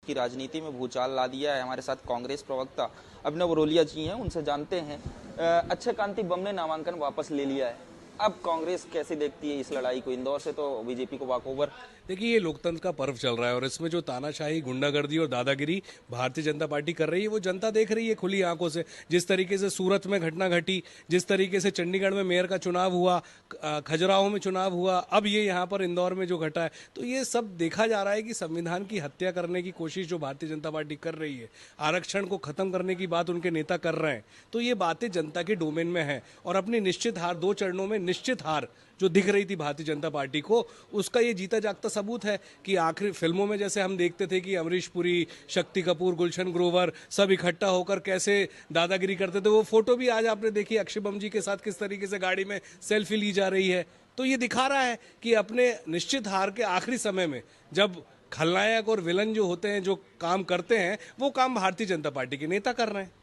की राजनीति में भूचाल ला दिया है। हमारे साथ कांग्रेस प्रवक्ता अभिनव बरोलिया जी हैं, उनसे जानते हैं। अक्षय कांति बम ने नामांकन वापस ले लिया है, अब कांग्रेस कैसे देखती है इस लड़ाई को? इंदौर से तो बीजेपी को वॉकओवर। देखिए, ये लोकतंत्र का पर्व चल रहा है और इसमें जो तानाशाही, गुंडागर्दी और दादागिरी भारतीय जनता पार्टी कर रही है वो जनता देख रही है खुली आंखों से। जिस तरीके से सूरत में घटना घटी, जिस तरीके से चंडीगढ़ में मेयर का चुनाव हुआ, खजुराहो में चुनाव हुआ, अब ये यहाँ पर इंदौर में जो घटा है, तो ये सब देखा जा रहा है कि संविधान की हत्या करने की कोशिश जो भारतीय जनता पार्टी कर रही है, आरक्षण को खत्म करने की बात उनके नेता कर रहे हैं, तो ये बातें जनता के डोमेन में है। और अपनी निश्चित हार, 2 चरणों में निश्चित हार जो दिख रही थी भारतीय जनता पार्टी को, उसका ये जीता जागता सबूत है कि आखिरी फिल्मों में जैसे हम देखते थे कि अमरीश पुरी, शक्ति कपूर, गुलशन ग्रोवर सब इकट्ठा होकर कैसे दादागिरी करते थे, वो फोटो भी आज आपने देखी अक्षय बम जी के साथ किस तरीके से गाड़ी में सेल्फी ली जा रही है। तो ये दिखा रहा है कि अपने निश्चित हार के आखिरी समय में जब खलनायक और विलन जो होते हैं, जो काम करते हैं, वो काम भारतीय जनता पार्टी के नेता कर रहे हैं।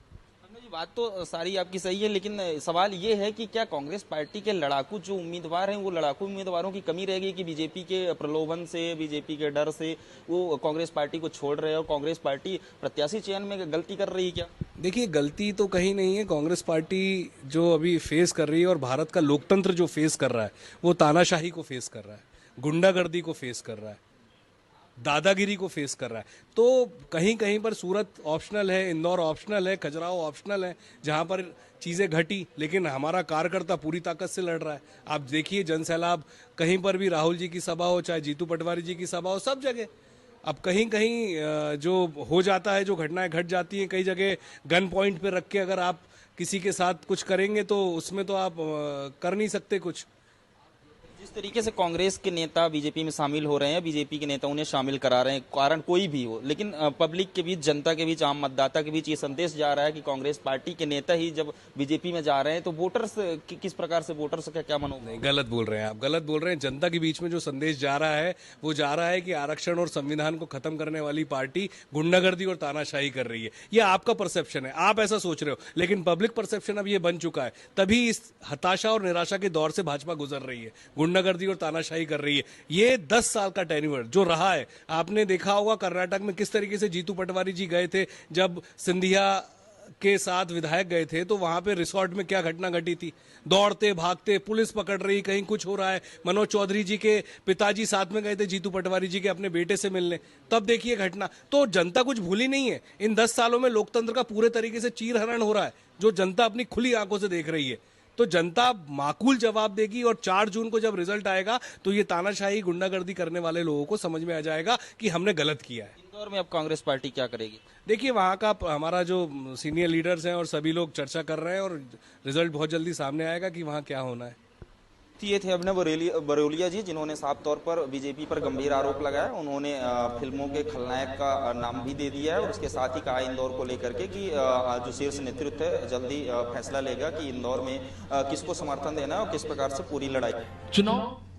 बात तो सारी आपकी सही है, लेकिन सवाल ये है कि क्या कांग्रेस पार्टी के लड़ाकू जो उम्मीदवार हैं, वो लड़ाकू उम्मीदवारों की कमी रहेगी कि बीजेपी के प्रलोभन से, बीजेपी के डर से वो कांग्रेस पार्टी को छोड़ रहे हैं और कांग्रेस पार्टी प्रत्याशी चयन में गलती कर रही है क्या? देखिए, गलती तो कहीं नहीं है। कांग्रेस पार्टी जो अभी फेस कर रही है और भारत का लोकतंत्र जो फेस कर रहा है, वो तानाशाही को फेस कर रहा है, गुंडागर्दी को फेस कर रहा है, दादागिरी को फेस कर रहा है। तो कहीं कहीं पर सूरत ऑप्शनल है, इंदौर ऑप्शनल है, खजुराहो ऑप्शनल है, जहां पर चीज़ें घटी, लेकिन हमारा कार्यकर्ता पूरी ताकत से लड़ रहा है। आप देखिए जनसैलाब, कहीं पर भी राहुल जी की सभा हो, चाहे जीतू पटवारी जी की सभा हो, सब जगह अब कहीं कहीं जो हो जाता है, जो घटनाएं घट जाती हैं, कई जगह गन पॉइंट पे रख के अगर आप किसी के साथ कुछ करेंगे तो उसमें तो आप कर नहीं सकते कुछ। जिस तरीके से कांग्रेस के नेता बीजेपी में शामिल हो रहे हैं, बीजेपी के नेता उन्हें शामिल करा रहे हैं, कारण कोई भी हो, लेकिन पब्लिक के बीच, जनता के बीच, आम मतदाता के बीच ये संदेश जा रहा है कि कांग्रेस पार्टी के नेता ही जब बीजेपी में जा रहे हैं तो वोटर्स किस प्रकार से, वोटर्स का क्या मनोभाव? नहीं, गलत बोल रहे हैं आप, गलत बोल रहे हैं। जनता के बीच में जो संदेश जा रहा है वो जा रहा है कि आरक्षण और संविधान को खत्म करने वाली पार्टी गुंडागर्दी और तानाशाही कर रही है। ये आपका परसेप्शन है, आप ऐसा सोच रहे हो, लेकिन पब्लिक परसेप्शन अब ये बन चुका है। तभी इस हताशा और निराशा के दौर से भाजपा गुजर रही है, गुंडागर्दी और तानाशाही कर रही है। ये 10 साल का टेन्योर जो रहा है, आपने देखा होगा कर्नाटक में किस तरीके से जीतू पटवारी जी गए थे, जब सिंधिया के साथ विधायक गए थे, तो वहां पे रिसोर्ट में क्या घटना घटी थी, दौड़ते भागते, पुलिस पकड़ रही, कहीं कुछ हो रहा है। मनोज चौधरी जी के पिताजी साथ में गए थे जीतू पटवारी जी के अपने बेटे से मिलने, तब देखिए घटना। तो जनता कुछ भूली नहीं है। इन 10 सालों में लोकतंत्र का पूरे तरीके से चीरहरण हो रहा है, जो जनता अपनी खुली आंखों से देख रही है। तो जनता माकूल जवाब देगी और 4 जून को जब रिजल्ट आएगा तो ये तानाशाही, गुंडागर्दी करने वाले लोगों को समझ में आ जाएगा कि हमने गलत किया है। इंदौर में अब कांग्रेस पार्टी क्या करेगी? देखिए, वहाँ का हमारा जो सीनियर लीडर्स हैं और सभी लोग चर्चा कर रहे हैं और रिजल्ट बहुत जल्दी सामने आएगा कि वहाँ क्या होना है। ये थे अभिनव बरोलिया जी, जिन्होंने साफ तौर पर बीजेपी पर गंभीर आरोप लगाया। उन्होंने फिल्मों के खलनायक का नाम भी दे दिया है और उसके साथ ही कहा इंदौर को लेकर के कि जो शीर्ष नेतृत्व है जल्दी फैसला लेगा कि इंदौर में किसको समर्थन देना है और किस प्रकार से पूरी लड़ाई। चुनाव